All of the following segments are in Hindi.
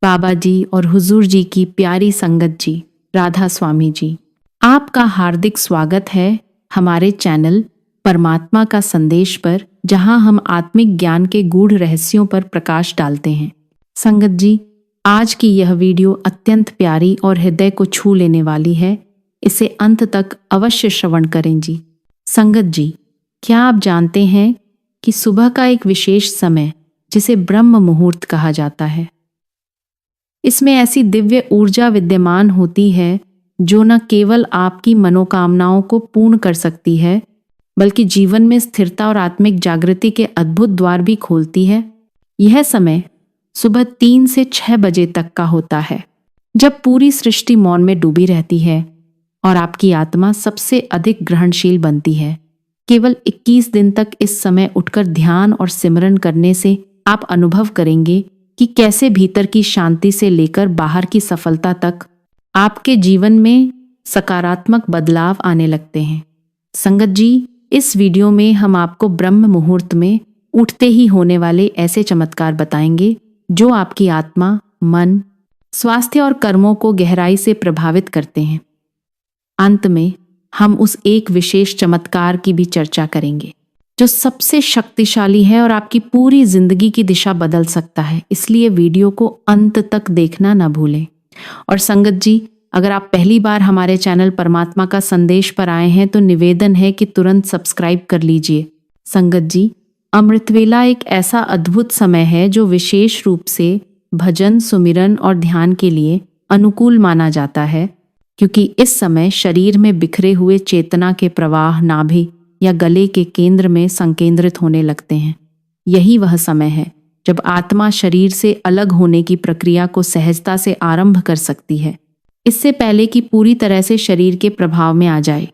बाबा जी और हुजूर जी की प्यारी संगत जी, राधा स्वामी जी, आपका हार्दिक स्वागत है हमारे चैनल परमात्मा का संदेश पर, जहां हम आत्मिक ज्ञान के गूढ़ रहस्यों पर प्रकाश डालते हैं। संगत जी, आज की यह वीडियो अत्यंत प्यारी और हृदय को छू लेने वाली है। इसे अंत तक अवश्य श्रवण करें जी। संगत जी, क्या आप जानते हैं कि सुबह का एक विशेष समय, जिसे ब्रह्म मुहूर्त कहा जाता है, इसमें ऐसी दिव्य ऊर्जा विद्यमान होती है जो न केवल आपकी मनोकामनाओं को पूर्ण कर सकती है, बल्कि जीवन में स्थिरता और आत्मिक जागृति के अद्भुत द्वार भी खोलती है। यह समय सुबह 3 से 6 बजे तक का होता है, जब पूरी सृष्टि मौन में डूबी रहती है और आपकी आत्मा सबसे अधिक ग्रहणशील बनती है। केवल 21 दिन तक इस समय उठकर ध्यान और सिमरन करने से आप अनुभव करेंगे कि कैसे भीतर की शांति से लेकर बाहर की सफलता तक आपके जीवन में सकारात्मक बदलाव आने लगते हैं। संगत जी, इस वीडियो में हम आपको ब्रह्म मुहूर्त में उठते ही होने वाले ऐसे चमत्कार बताएंगे जो आपकी आत्मा, मन, स्वास्थ्य और कर्मों को गहराई से प्रभावित करते हैं। अंत में हम उस एक विशेष चमत्कार की भी चर्चा करेंगे जो सबसे शक्तिशाली है और आपकी पूरी जिंदगी की दिशा बदल सकता है। इसलिए वीडियो को अंत तक देखना ना भूलें। और संगत जी, अगर आप पहली बार हमारे चैनल परमात्मा का संदेश पर आए हैं तो निवेदन है कि तुरंत सब्सक्राइब कर लीजिए। संगत जी, अमृतवेला एक ऐसा अद्भुत समय है जो विशेष रूप से भजन, सुमिरन और ध्यान के लिए अनुकूल माना जाता है, क्योंकि इस समय शरीर में बिखरे हुए चेतना के प्रवाह नाभि या गले के केंद्र में संकेंद्रित होने लगते हैं। यही वह समय है जब आत्मा शरीर से अलग होने की प्रक्रिया को सहजता से आरंभ कर सकती है, इससे पहले कि पूरी तरह से शरीर के प्रभाव में आ जाए।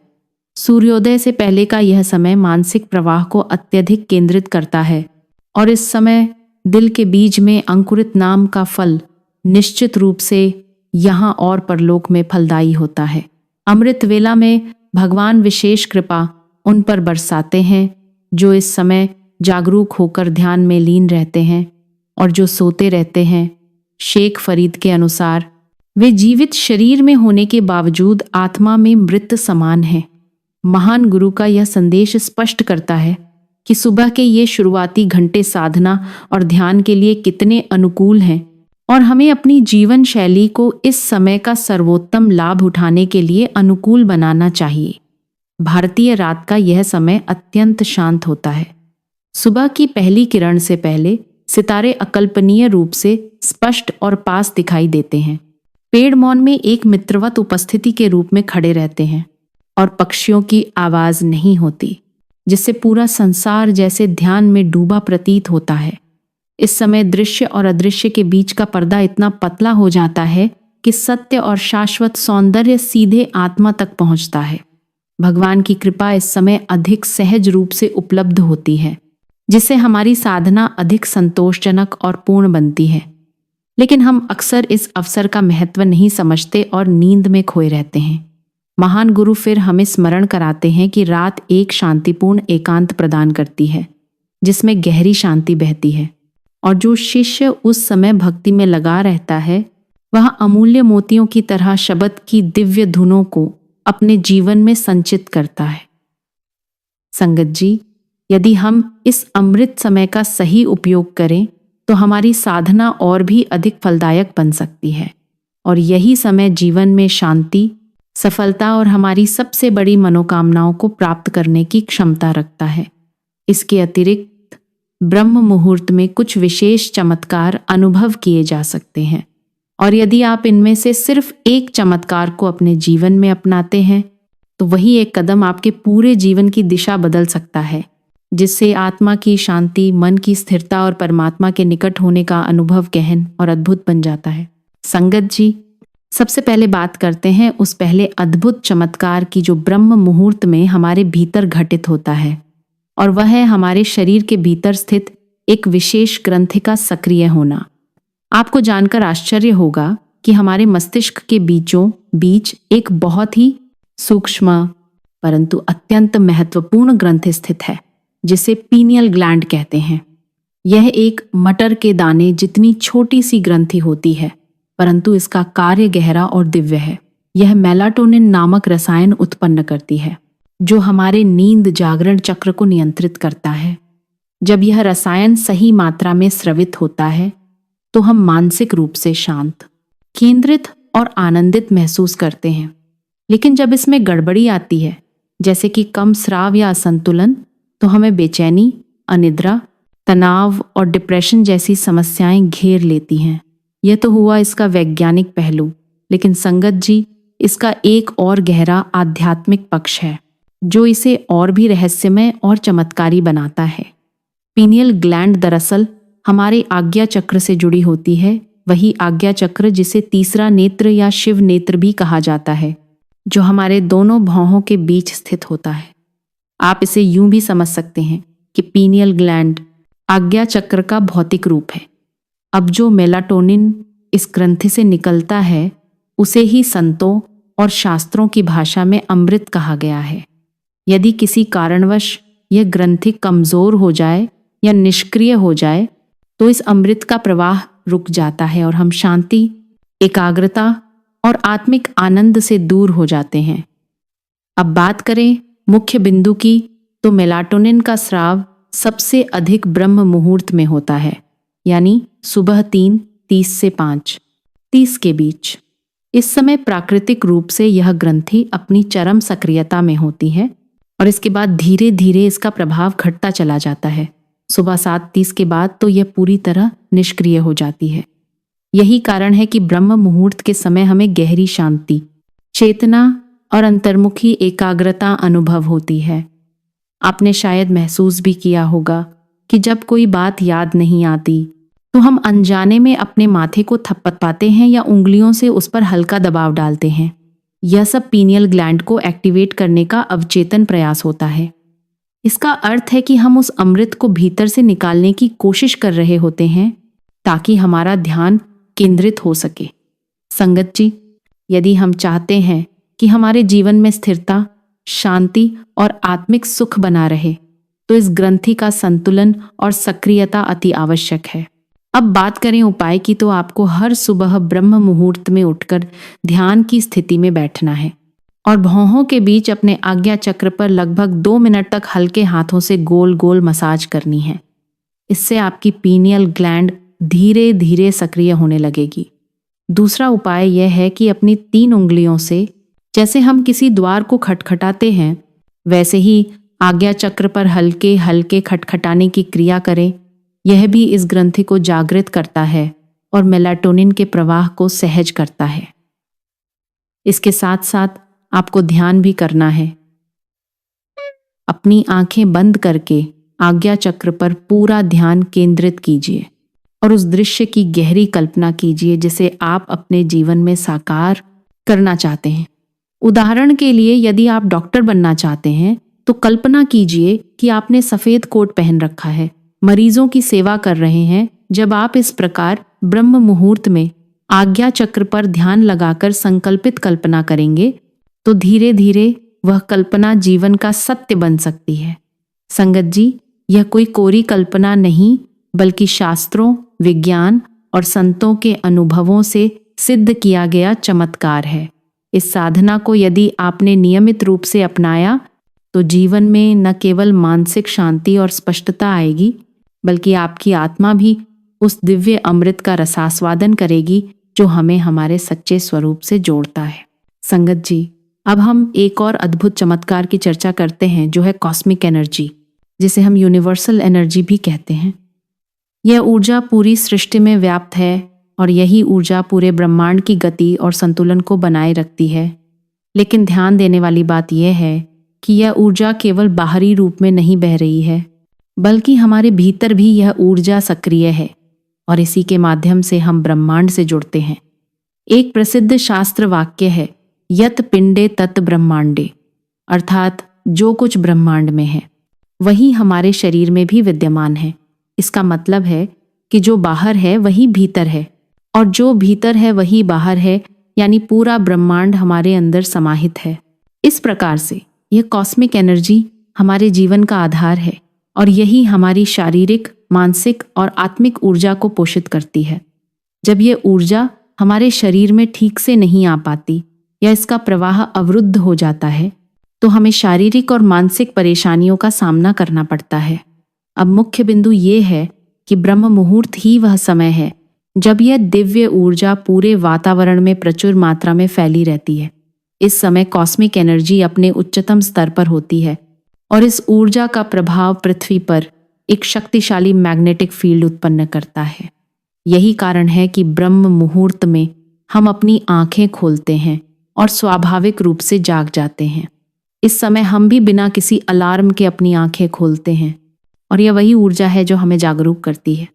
सूर्योदय से पहले का यह समय मानसिक प्रवाह को अत्यधिक केंद्रित करता है और इस समय दिल के बीज में अंकुरित नाम का फल निश्चित रूप से यहाँ और परलोक में फलदायी होता है। अमृत वेला में भगवान विशेष कृपा उन पर बरसाते हैं जो इस समय जागरूक होकर ध्यान में लीन रहते हैं, और जो सोते रहते हैं। शेख फरीद के अनुसार वे जीवित शरीर में होने के बावजूद आत्मा में मृत समान हैं। महान गुरु का यह संदेश स्पष्ट करता है कि सुबह के ये शुरुआती घंटे साधना और ध्यान के लिए कितने अनुकूल हैं, और हमें अपनी जीवन शैली को इस समय का सर्वोत्तम लाभ उठाने के लिए अनुकूल बनाना चाहिए। भारतीय रात का यह समय अत्यंत शांत होता है। सुबह की पहली किरण से पहले सितारे अकल्पनीय रूप से स्पष्ट और पास दिखाई देते हैं। पेड़ मौन में एक मित्रवत उपस्थिति के रूप में खड़े रहते हैं और पक्षियों की आवाज नहीं होती, जिससे पूरा संसार जैसे ध्यान में डूबा प्रतीत होता है। इस समय दृश्य और अदृश्य के बीच का पर्दा इतना पतला हो जाता है कि सत्य और शाश्वत सौंदर्य सीधे आत्मा तक पहुंचता है। भगवान की कृपा इस समय अधिक सहज रूप से उपलब्ध होती है, जिससे हमारी साधना अधिक संतोषजनक और पूर्ण बनती है। लेकिन हम अक्सर इस अवसर का महत्व नहीं समझते और नींद में खोए रहते हैं। महान गुरु फिर हमें स्मरण कराते हैं कि रात एक शांतिपूर्ण एकांत प्रदान करती है, जिसमें गहरी शांति बहती है, और जो शिष्य उस समय भक्ति में लगा रहता है, वह अमूल्य मोतियों की तरह शब्द की दिव्य धुनों को अपने जीवन में संचित करता है। संगत जी, यदि हम इस अमृत समय का सही उपयोग करें तो हमारी साधना और भी अधिक फलदायक बन सकती है, और यही समय जीवन में शांति, सफलता और हमारी सबसे बड़ी मनोकामनाओं को प्राप्त करने की क्षमता रखता है। इसके अतिरिक्त ब्रह्म मुहूर्त में कुछ विशेष चमत्कार अनुभव किए जा सकते हैं, और यदि आप इनमें से सिर्फ एक चमत्कार को अपने जीवन में अपनाते हैं तो वही एक कदम आपके पूरे जीवन की दिशा बदल सकता है, जिससे आत्मा की शांति, मन की स्थिरता और परमात्मा के निकट होने का अनुभव गहन और अद्भुत बन जाता है। संगत जी, सबसे पहले बात करते हैं उस पहले अद्भुत चमत्कार की जो ब्रह्म मुहूर्त में हमारे भीतर घटित होता है, और वह है हमारे शरीर के भीतर स्थित एक विशेष ग्रंथि का सक्रिय होना। आपको जानकर आश्चर्य होगा कि हमारे मस्तिष्क के बीचों बीच एक बहुत ही सूक्ष्म परंतु अत्यंत महत्वपूर्ण ग्रंथि स्थित है, जिसे पीनियल ग्लैंड कहते हैं। यह एक मटर के दाने जितनी छोटी सी ग्रंथि होती है, परंतु इसका कार्य गहरा और दिव्य है। यह मेलाटोनिन नामक रसायन उत्पन्न करती है, जो हमारे नींद जागरण चक्र को नियंत्रित करता है। जब यह रसायन सही मात्रा में स्रवित होता है तो हम मानसिक रूप से शांत, केंद्रित और आनंदित महसूस करते हैं। लेकिन जब इसमें गड़बड़ी आती है, जैसे कि कम स्राव या असंतुलन, तो हमें बेचैनी, अनिद्रा, तनाव और डिप्रेशन जैसी समस्याएं घेर लेती हैं। यह तो हुआ इसका वैज्ञानिक पहलू, लेकिन संगत जी, इसका एक और गहरा आध्यात्मिक पक्ष है जो इसे और भी रहस्यमय और चमत्कारी बनाता है। पीनियल ग्लैंड दरअसल हमारे आज्ञा चक्र से जुड़ी होती है, वही आज्ञा चक्र जिसे तीसरा नेत्र या शिव नेत्र भी कहा जाता है, जो हमारे दोनों भौहों के बीच स्थित होता है। आप इसे यूं भी समझ सकते हैं कि पीनियल ग्लैंड आज्ञा चक्र का भौतिक रूप है। अब जो मेलाटोनिन इस ग्रंथि से निकलता है, उसे ही संतों और शास्त्रों की भाषा में अमृत कहा गया है। यदि किसी कारणवश यह ग्रंथि कमजोर हो जाए या निष्क्रिय हो जाए, तो इस अमृत का प्रवाह रुक जाता है और हम शांति, एकाग्रता और आत्मिक आनंद से दूर हो जाते हैं। अब बात करें मुख्य बिंदु की, तो मेलाटोनिन का स्राव सबसे अधिक ब्रह्म मुहूर्त में होता है, यानी सुबह 3:30 से 5:30 के बीच। इस समय प्राकृतिक रूप से यह ग्रंथि अपनी चरम सक्रियता में होती है और इसके बाद धीरे धीरे इसका प्रभाव घटता चला जाता है। सुबह 7:30 के बाद तो यह पूरी तरह निष्क्रिय हो जाती है। यही कारण है कि ब्रह्म मुहूर्त के समय हमें गहरी शांति, चेतना और अंतर्मुखी एकाग्रता अनुभव होती है। आपने शायद महसूस भी किया होगा कि जब कोई बात याद नहीं आती तो हम अनजाने में अपने माथे को थपथपाते हैं या उंगलियों से उस पर हल्का दबाव डालते हैं। यह सब पीनियल ग्लैंड को एक्टिवेट करने का अवचेतन प्रयास होता है। इसका अर्थ है कि हम उस अमृत को भीतर से निकालने की कोशिश कर रहे होते हैं ताकि हमारा ध्यान केंद्रित हो सके। संगत जी, यदि हम चाहते हैं कि हमारे जीवन में स्थिरता, शांति और आत्मिक सुख बना रहे, तो इस ग्रंथि का संतुलन और सक्रियता अति आवश्यक है। अब बात करें उपाय की, तो आपको हर सुबह ब्रह्म मुहूर्त में उठकर ध्यान की स्थिति में बैठना है और भौहों के बीच अपने आज्ञा चक्र पर लगभग 2 मिनट तक हल्के हाथों से गोल गोल मसाज करनी है। इससे आपकी पीनियल ग्लैंड धीरे धीरे सक्रिय होने लगेगी। दूसरा उपाय यह है कि अपनी 3 उंगलियों से, जैसे हम किसी द्वार को खटखटाते हैं, वैसे ही आज्ञा चक्र पर हल्के हल्के खटखटाने की क्रिया करें। यह भी इस ग्रंथि को जागृत करता है और मेलाटोनिन के प्रवाह को सहज करता है। इसके साथ साथ आपको ध्यान भी करना है। अपनी आंखें बंद करके आज्ञा चक्र पर पूरा ध्यान केंद्रित कीजिए और उस दृश्य की गहरी कल्पना कीजिए जिसे आप अपने जीवन में साकार करना चाहते हैं। उदाहरण के लिए, यदि आप डॉक्टर बनना चाहते हैं तो कल्पना कीजिए कि आपने सफेद कोट पहन रखा है, मरीजों की सेवा कर रहे हैं। जब आप इस प्रकार ब्रह्म मुहूर्त में आज्ञा चक्र पर ध्यान लगाकर संकल्पित कल्पना करेंगे तो धीरे धीरे वह कल्पना जीवन का सत्य बन सकती है। संगत जी, यह कोई कोरी कल्पना नहीं, बल्कि शास्त्रों, विज्ञान और संतों के अनुभवों से सिद्ध किया गया चमत्कार है। इस साधना को यदि आपने नियमित रूप से अपनाया तो जीवन में न केवल मानसिक शांति और स्पष्टता आएगी, बल्कि आपकी आत्मा भी उस दिव्य अमृत का रसास्वादन करेगी जो हमें हमारे सच्चे स्वरूप से जोड़ता है। संगत जी, अब हम एक और अद्भुत चमत्कार की चर्चा करते हैं, जो है कॉस्मिक एनर्जी, जिसे हम यूनिवर्सल एनर्जी भी कहते हैं। यह ऊर्जा पूरी सृष्टि में व्याप्त है और यही ऊर्जा पूरे ब्रह्मांड की गति और संतुलन को बनाए रखती है। लेकिन ध्यान देने वाली बात यह है कि यह ऊर्जा केवल बाहरी रूप में नहीं बह रही है, बल्कि हमारे भीतर भी यह ऊर्जा सक्रिय है और इसी के माध्यम से हम ब्रह्मांड से जुड़ते हैं। एक प्रसिद्ध शास्त्र वाक्य है, यत पिंडे तत् ब्रह्मांडे, अर्थात जो कुछ ब्रह्मांड में है वही हमारे शरीर में भी विद्यमान है। इसका मतलब है कि जो बाहर है वही भीतर है और जो भीतर है वही बाहर है, यानी पूरा ब्रह्मांड हमारे अंदर समाहित है। इस प्रकार से यह कॉस्मिक एनर्जी हमारे जीवन का आधार है और यही हमारी शारीरिक, मानसिक और आत्मिक ऊर्जा को पोषित करती है। जब ये ऊर्जा हमारे शरीर में ठीक से नहीं आ पाती या इसका प्रवाह अवरुद्ध हो जाता है तो हमें शारीरिक और मानसिक परेशानियों का सामना करना पड़ता है। अब मुख्य बिंदु ये है कि ब्रह्म मुहूर्त ही वह समय है जब यह दिव्य ऊर्जा पूरे वातावरण में प्रचुर मात्रा में फैली रहती है। इस समय कॉस्मिक एनर्जी अपने उच्चतम स्तर पर होती है और इस ऊर्जा का प्रभाव पृथ्वी पर एक शक्तिशाली मैग्नेटिक फील्ड उत्पन्न करता है। यही कारण है कि ब्रह्म मुहूर्त में हम अपनी आंखें खोलते हैं और स्वाभाविक रूप से जाग जाते हैं। इस समय हम भी बिना किसी अलार्म के अपनी आंखें खोलते हैं और यह वही ऊर्जा है जो हमें जागरूक करती है।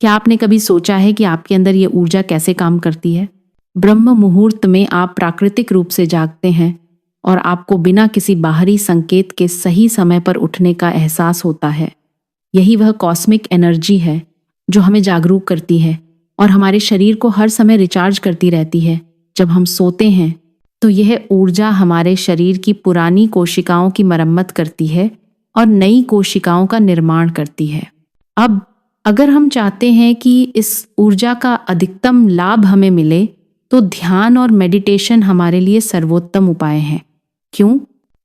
क्या आपने कभी सोचा है कि आपके अंदर ये ऊर्जा कैसे काम करती है? ब्रह्म मुहूर्त में आप प्राकृतिक रूप से जागते हैं और आपको बिना किसी बाहरी संकेत के सही समय पर उठने का एहसास होता है। यही वह कॉस्मिक एनर्जी है जो हमें जागरूक करती है और हमारे शरीर को हर समय रिचार्ज करती रहती है। जब हम सोते हैं तो यह ऊर्जा हमारे शरीर की पुरानी कोशिकाओं की मरम्मत करती है और नई कोशिकाओं का निर्माण करती है। अब अगर हम चाहते हैं कि इस ऊर्जा का अधिकतम लाभ हमें मिले तो ध्यान और मेडिटेशन हमारे लिए सर्वोत्तम उपाय हैं। क्यों?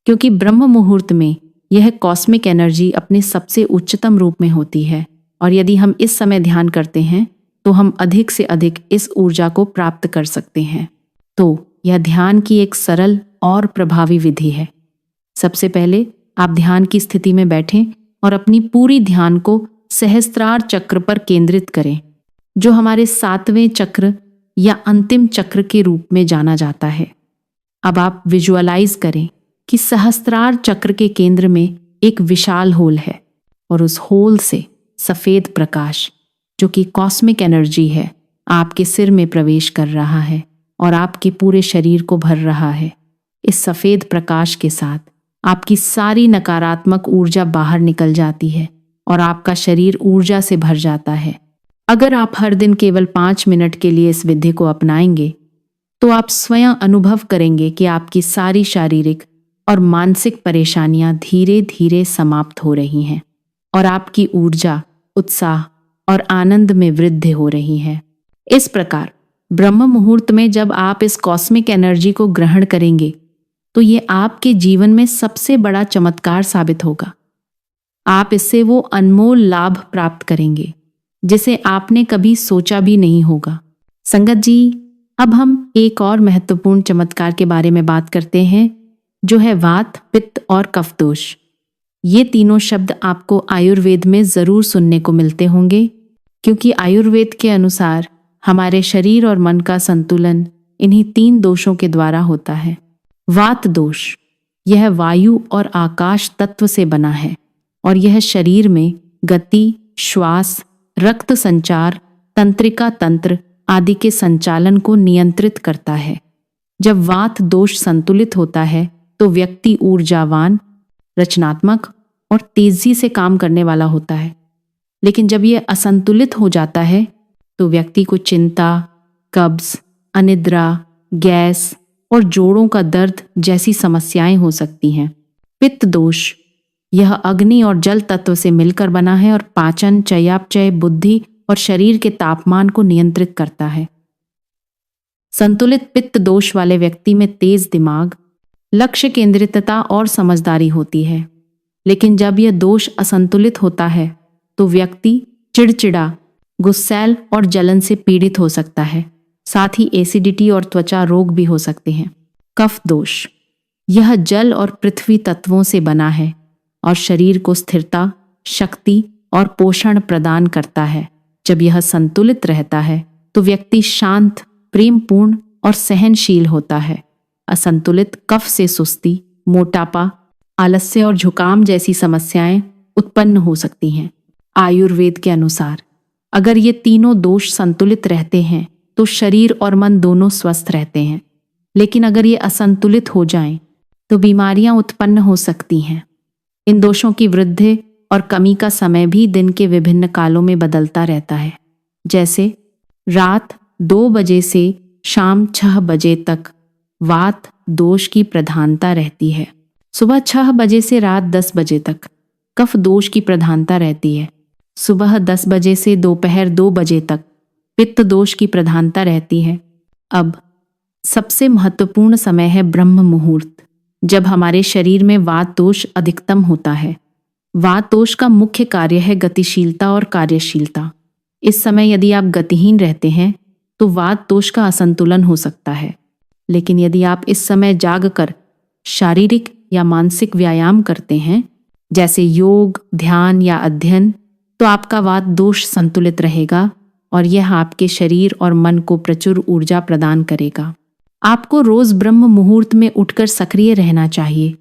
क्योंकि ब्रह्म मुहूर्त में यह कॉस्मिक एनर्जी अपने सबसे उच्चतम रूप में होती है और यदि हम इस समय ध्यान करते हैं तो हम अधिक से अधिक इस ऊर्जा को प्राप्त कर सकते हैं। तो यह ध्यान की एक सरल और प्रभावी विधि है। सबसे पहले आप ध्यान की स्थिति में बैठें और अपनी पूरी ध्यान को सहस्त्रार चक्र पर केंद्रित करें, जो हमारे 7वें चक्र या अंतिम चक्र के रूप में जाना जाता है। अब आप विजुअलाइज करें कि सहस्त्रार चक्र के केंद्र में एक विशाल होल है और उस होल से सफेद प्रकाश, जो कि कॉस्मिक एनर्जी है, आपके सिर में प्रवेश कर रहा है और आपके पूरे शरीर को भर रहा है। इस सफेद प्रकाश के साथ आपकी सारी नकारात्मक ऊर्जा बाहर निकल जाती है और आपका शरीर ऊर्जा से भर जाता है। अगर आप हर दिन केवल 5 मिनट के लिए इस विधि को अपनाएंगे तो आप स्वयं अनुभव करेंगे कि आपकी सारी शारीरिक और मानसिक परेशानियां धीरे धीरे समाप्त हो रही हैं और आपकी ऊर्जा, उत्साह और आनंद में वृद्धि हो रही है। इस प्रकार ब्रह्म मुहूर्त में जब आप इस कॉस्मिक एनर्जी को ग्रहण करेंगे तो ये आपके जीवन में सबसे बड़ा चमत्कार साबित होगा। आप इससे वो अनमोल लाभ प्राप्त करेंगे जिसे आपने कभी सोचा भी नहीं होगा। संगत जी, अब हम एक और महत्वपूर्ण चमत्कार के बारे में बात करते हैं, जो है वात, पित्त और कफ दोष। ये तीनों शब्द आपको आयुर्वेद में जरूर सुनने को मिलते होंगे, क्योंकि आयुर्वेद के अनुसार हमारे शरीर और मन का संतुलन इन्हीं 3 दोषों के द्वारा होता है। वात दोष, यह वायु और आकाश तत्व से बना है और यह शरीर में गति, श्वास, रक्त संचार, तंत्रिका तंत्र आदि के संचालन को नियंत्रित करता है। जब वात दोष संतुलित होता है तो व्यक्ति ऊर्जावान, रचनात्मक और तेजी से काम करने वाला होता है। लेकिन जब यह असंतुलित हो जाता है तो व्यक्ति को चिंता, कब्ज, अनिद्रा, गैस और जोड़ों का दर्द जैसी समस्याएं हो सकती हैं। पित्त दोष, यह अग्नि और जल तत्व से मिलकर बना है और पाचन, चयापचय, बुद्धि और शरीर के तापमान को नियंत्रित करता है। संतुलित पित्त दोष वाले व्यक्ति में तेज दिमाग, लक्ष्य केंद्रितता और समझदारी होती है। लेकिन जब यह दोष असंतुलित होता है तो व्यक्ति चिड़चिड़ा, गुस्सैल और जलन से पीड़ित हो सकता है। साथ ही एसिडिटी और त्वचा रोग भी हो सकते हैं। कफ दोष, यह जल और पृथ्वी तत्वों से बना है और शरीर को स्थिरता, शक्ति और पोषण प्रदान करता है। जब यह संतुलित रहता है तो व्यक्ति शांत, प्रेमपूर्ण और सहनशील होता है। असंतुलित कफ से सुस्ती, मोटापा, आलस्य और जुकाम जैसी समस्याएं उत्पन्न हो सकती हैं। आयुर्वेद के अनुसार अगर ये तीनों दोष संतुलित रहते हैं तो शरीर और मन दोनों स्वस्थ रहते हैं। लेकिन अगर ये असंतुलित हो जाएं तो बीमारियां उत्पन्न हो सकती हैं। इन दोषों की वृद्धि और कमी का समय भी दिन के विभिन्न कालों में बदलता रहता है। जैसे रात 2 बजे से शाम 6 बजे तक वात दोष की प्रधानता रहती है। सुबह 6 बजे से रात 10 बजे तक कफ दोष की प्रधानता रहती है। सुबह 10 बजे से दोपहर 2 बजे तक पित्त दोष की प्रधानता रहती है। अब सबसे महत्वपूर्ण समय है ब्रह्म मुहूर्त, जब हमारे शरीर में वात दोष अधिकतम होता है। वात दोष का मुख्य कार्य है गतिशीलता और कार्यशीलता। इस समय यदि आप गतिहीन रहते हैं तो वात दोष का असंतुलन हो सकता है। लेकिन यदि आप इस समय जागकर शारीरिक या मानसिक व्यायाम करते हैं, जैसे योग, ध्यान या अध्ययन, तो आपका वात दोष संतुलित रहेगा और यह आपके शरीर और मन को प्रचुर ऊर्जा प्रदान करेगा। आपको रोज ब्रह्म मुहूर्त में उठकर सक्रिय रहना चाहिए,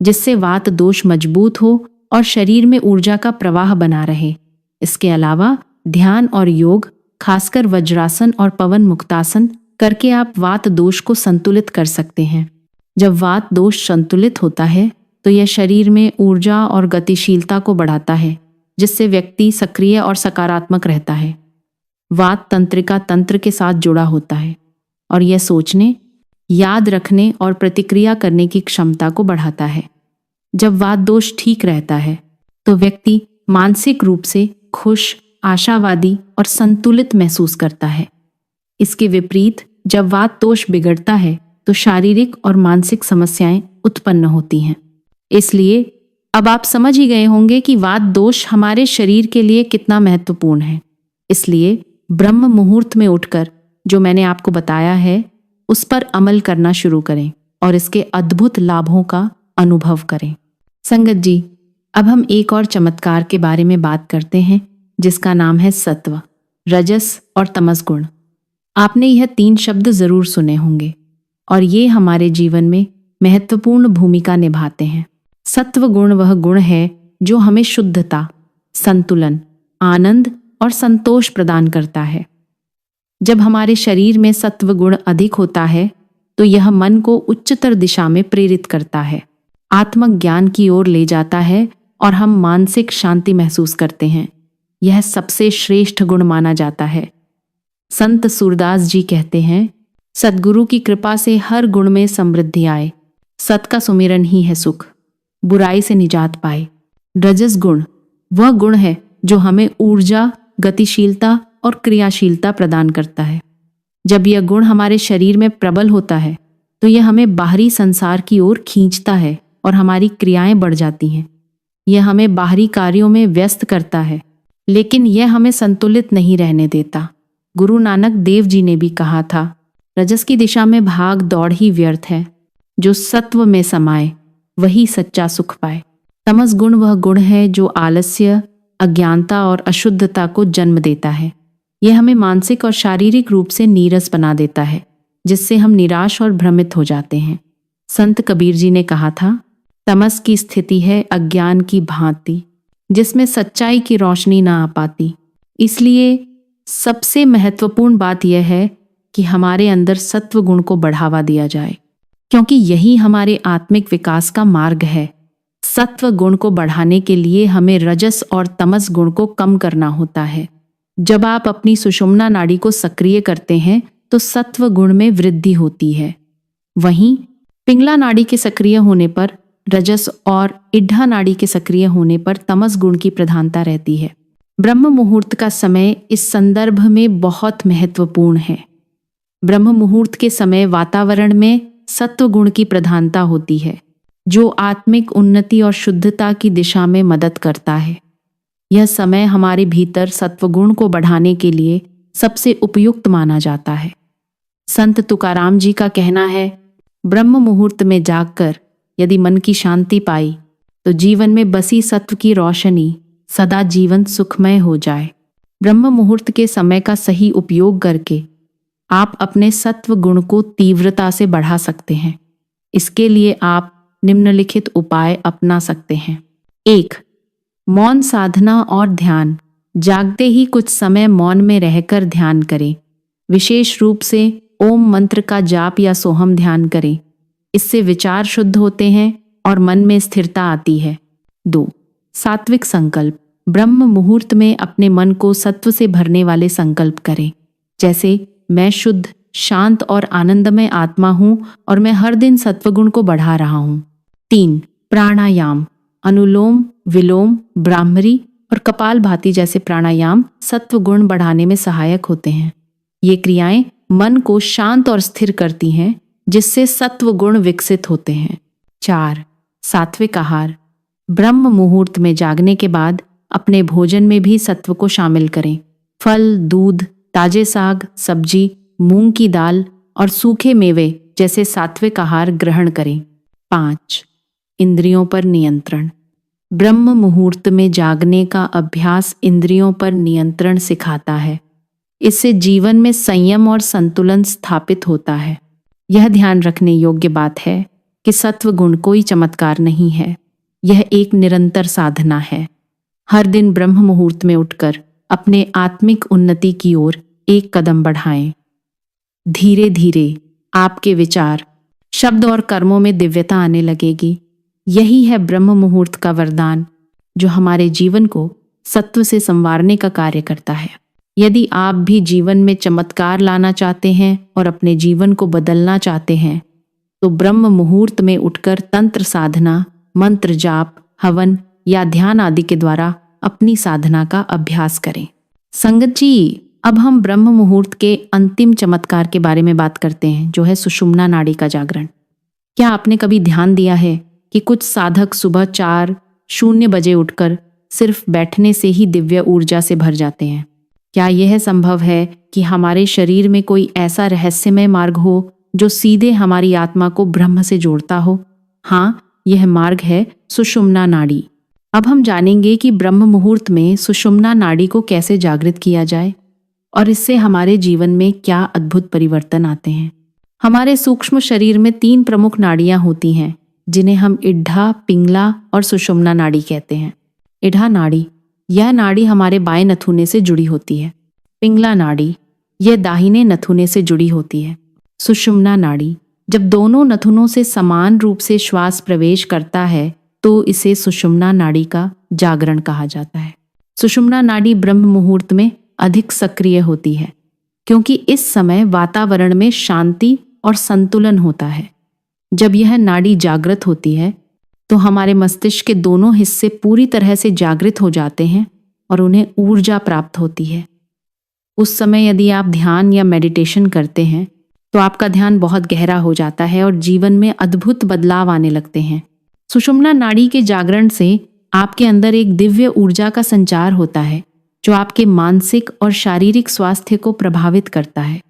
जिससे वात दोष मजबूत हो और शरीर में ऊर्जा का प्रवाह बना रहे। इसके अलावा ध्यान और योग, खासकर वज्रासन और पवन मुक्तासन करके आप वात दोष को संतुलित कर सकते हैं। जब वात दोष संतुलित होता है तो यह शरीर में ऊर्जा और गतिशीलता को बढ़ाता है, जिससे व्यक्ति सक्रिय और सकारात्मक रहता है। वात तंत्रिका तंत्र के साथ जुड़ा होता है और यह सोचने, याद रखने और प्रतिक्रिया करने की क्षमता को बढ़ाता है। जब वात दोष ठीक रहता है तो व्यक्ति मानसिक रूप से खुश, आशावादी और संतुलित महसूस करता है। इसके विपरीत जब वात दोष बिगड़ता है तो शारीरिक और मानसिक समस्याएं उत्पन्न होती हैं। इसलिए अब आप समझ ही गए होंगे कि वात दोष हमारे शरीर के लिए कितना महत्वपूर्ण है। इसलिए ब्रह्म मुहूर्त में उठकर जो मैंने आपको बताया है, उस पर अमल करना शुरू करें और इसके अद्भुत लाभों का अनुभव करें। संगत जी, अब हम एक और चमत्कार के बारे में बात करते हैं, जिसका नाम है सत्व, रजस और तमस गुण। आपने यह 3 शब्द जरूर सुने होंगे और ये हमारे जीवन में महत्वपूर्ण भूमिका निभाते हैं। सत्व गुण वह गुण है जो हमें शुद्धता, संतुलन, आनंद और संतोष प्रदान करता है। जब हमारे शरीर में सत्व गुण अधिक होता है तो यह मन को उच्चतर दिशा में प्रेरित करता है, आत्मज्ञान की ओर ले जाता है और हम मानसिक शांति महसूस करते हैं। यह सबसे श्रेष्ठ गुण माना जाता है। संत सूरदास जी कहते हैं, सद्गुरु की कृपा से हर गुण में समृद्धि आए, सत का सुमिरन ही है सुख, बुराई से निजात पाए। रजस गुण वह गुण है जो हमें ऊर्जा, गतिशीलता और क्रियाशीलता प्रदान करता है। जब यह गुण हमारे शरीर में प्रबल होता है तो यह हमें बाहरी संसार की ओर खींचता है और हमारी क्रियाएं बढ़ जाती हैं। यह हमें बाहरी कार्यों में व्यस्त करता है, लेकिन यह हमें संतुलित नहीं रहने देता। गुरु नानक देव जी ने भी कहा था, रजस की दिशा में भाग दौड़ ही व्यर्थ है, जो सत्व में समाये वही सच्चा सुख पाए। तमस गुण वह गुण है जो आलस्य, अज्ञानता और अशुद्धता को जन्म देता है। यह हमें मानसिक और शारीरिक रूप से नीरस बना देता है, जिससे हम निराश और भ्रमित हो जाते हैं। संत कबीर जी ने कहा था, तमस की स्थिति है अज्ञान की भांति, जिसमें सच्चाई की रोशनी ना आ पाती। इसलिए सबसे महत्वपूर्ण बात यह है कि हमारे अंदर सत्व गुण को बढ़ावा दिया जाए, क्योंकि यही हमारे आत्मिक विकास का मार्ग है। सत्व गुण को बढ़ाने के लिए हमें रजस और तमस गुण को कम करना होता है। जब आप अपनी सुषुम्ना नाड़ी को सक्रिय करते हैं तो सत्व गुण में वृद्धि होती है। वहीं पिंगला नाड़ी के सक्रिय होने पर रजस और इड्ढा नाड़ी के सक्रिय होने पर तमस गुण की प्रधानता रहती है। ब्रह्म मुहूर्त का समय इस संदर्भ में बहुत महत्वपूर्ण है। ब्रह्म मुहूर्त के समय वातावरण में सत्व गुण की प्रधानता होती है, जो आत्मिक उन्नति और शुद्धता की दिशा में मदद करता है। यह समय हमारे भीतर सत्वगुण को बढ़ाने के लिए सबसे उपयुक्त माना जाता है। संत तुकाराम जी का कहना है, ब्रह्म मुहूर्त में जागकर यदि मन की शांति पाई तो जीवन में बसी सत्व की रोशनी सदा जीवन सुखमय हो जाए। ब्रह्म मुहूर्त के समय का सही उपयोग करके आप अपने सत्व गुण को तीव्रता से बढ़ा सकते हैं। इसके लिए आप निम्नलिखित उपाय अपना सकते हैं। 1. मौन साधना और ध्यान। जागते ही कुछ समय मौन में रहकर ध्यान करें। विशेष रूप से ओम मंत्र का जाप या सोहम ध्यान करें। इससे विचार शुद्ध होते हैं और मन में स्थिरता आती है। 2. सात्विक संकल्प। ब्रह्म मुहूर्त में अपने मन को सत्व से भरने वाले संकल्प करें, जैसे मैं शुद्ध, शांत और आनंदमय आत्मा हूं और मैं हर दिन सत्वगुण को बढ़ा रहा हूं। 3. प्राणायाम। अनुलोम विलोम, ब्राह्मरी और कपालभाति जैसे प्राणायाम सत्व गुण बढ़ाने में सहायक होते हैं। ये क्रियाएं मन को शांत और स्थिर करती हैं, जिससे सत्व गुण विकसित होते हैं। 4. सात्विक आहार। ब्रह्म मुहूर्त में जागने के बाद अपने भोजन में भी सत्व को शामिल करें। फल, दूध, ताजे साग, सब्जी, मूंग की दाल और सूखे मेवे जैसे सात्विक आहार ग्रहण करें। 5. इंद्रियों पर नियंत्रण। ब्रह्म मुहूर्त में जागने का अभ्यास इंद्रियों पर नियंत्रण सिखाता है। इससे जीवन में संयम और संतुलन स्थापित होता है। यह ध्यान रखने योग्य बात है कि सत्व गुण कोई चमत्कार नहीं है, यह एक निरंतर साधना है। हर दिन ब्रह्म मुहूर्त में उठकर अपने आत्मिक उन्नति की ओर एक कदम बढ़ाएं। धीरे धीरे आपके विचार, शब्द और कर्मों में दिव्यता आने लगेगी। यही है ब्रह्म मुहूर्त का वरदान, जो हमारे जीवन को सत्व से संवारने का कार्य करता है। यदि आप भी जीवन में चमत्कार लाना चाहते हैं और अपने जीवन को बदलना चाहते हैं, तो ब्रह्म मुहूर्त में उठकर तंत्र साधना, मंत्र जाप, हवन या ध्यान आदि के द्वारा अपनी साधना का अभ्यास करें। संगत जी, अब हम ब्रह्म मुहूर्त के अंतिम चमत्कार के बारे में बात करते हैं, जो है सुषुम्ना नाड़ी का जागरण। क्या आपने कभी ध्यान दिया है कि कुछ साधक सुबह 4:00 बजे उठकर सिर्फ बैठने से ही दिव्य ऊर्जा से भर जाते हैं? क्या यह संभव है कि हमारे शरीर में कोई ऐसा रहस्यमय मार्ग हो जो सीधे हमारी आत्मा को ब्रह्म से जोड़ता हो? हाँ, यह मार्ग है सुषुम्ना नाड़ी। अब हम जानेंगे कि ब्रह्म मुहूर्त में सुषुम्ना नाड़ी को कैसे जागृत किया जाए और इससे हमारे जीवन में क्या अद्भुत परिवर्तन आते हैं। हमारे सूक्ष्म शरीर में 3 प्रमुख नाड़ियां होती हैं, जिन्हें हम इड्ढा, पिंगला और सुषुम्ना नाड़ी कहते हैं। इड्ढा नाड़ी, यह नाड़ी हमारे बाएं नथुने से जुड़ी होती है। पिंगला नाड़ी, यह दाहिने नथुने से जुड़ी होती है। सुषुम्ना नाड़ी, जब दोनों नथुनों से समान रूप से श्वास प्रवेश करता है तो इसे सुषुम्ना नाड़ी का जागरण कहा जाता है। सुषुम्ना नाड़ी ब्रह्म मुहूर्त में अधिक सक्रिय होती है, क्योंकि इस समय वातावरण में शांति और संतुलन होता है। जब यह नाड़ी जागृत होती है तो हमारे मस्तिष्क के दोनों हिस्से पूरी तरह से जागृत हो जाते हैं और उन्हें ऊर्जा प्राप्त होती है। उस समय यदि आप ध्यान या मेडिटेशन करते हैं तो आपका ध्यान बहुत गहरा हो जाता है और जीवन में अद्भुत बदलाव आने लगते हैं। सुषुम्ना नाड़ी के जागरण से आपके अंदर एक दिव्य ऊर्जा का संचार होता है, जो आपके मानसिक और शारीरिक स्वास्थ्य को प्रभावित करता है।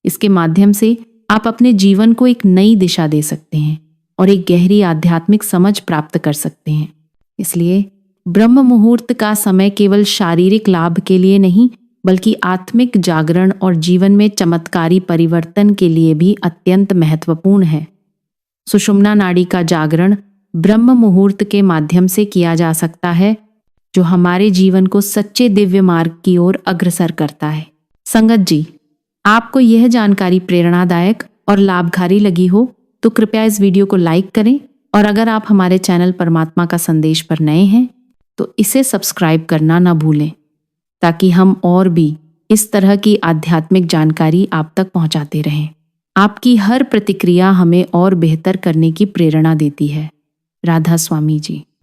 इसके माध्यम से आप अपने जीवन को एक नई दिशा दे सकते हैं और एक गहरी आध्यात्मिक समझ प्राप्त कर सकते हैं। इसलिए ब्रह्म मुहूर्त का समय केवल शारीरिक लाभ के लिए नहीं, बल्कि आत्मिक जागरण और जीवन में चमत्कारी परिवर्तन के लिए भी अत्यंत महत्वपूर्ण है। सुषुम्ना नाड़ी का जागरण ब्रह्म मुहूर्त के माध्यम से किया जा सकता है, जो हमारे जीवन को सच्चे दिव्य मार्ग की ओर अग्रसर करता है। संगत जी, आपको यह जानकारी प्रेरणादायक और लाभकारी लगी हो तो कृपया इस वीडियो को लाइक करें, और अगर आप हमारे चैनल परमात्मा का संदेश पर नए हैं तो इसे सब्सक्राइब करना ना भूलें, ताकि हम और भी इस तरह की आध्यात्मिक जानकारी आप तक पहुंचाते रहें। आपकी हर प्रतिक्रिया हमें और बेहतर करने की प्रेरणा देती है। राधा स्वामी जी।